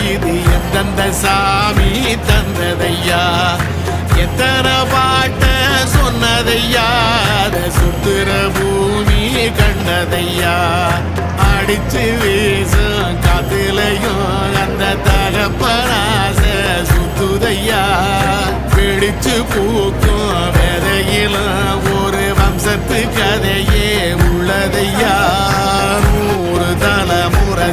இது எந்தெந்த சாமி தந்ததையா எத்தனை பாட்ட சொன்னதையா அதை சுத்துற பூமி கண்டதையா அடிச்சு வீசும் காத்துலையும் அந்த தகப்பனாச சுத்துதையா பிடிச்சு பூக்கும் விதையிலும் ஒரு வம்சத்து கதையே உள்ளதையா 100 தலைமுறை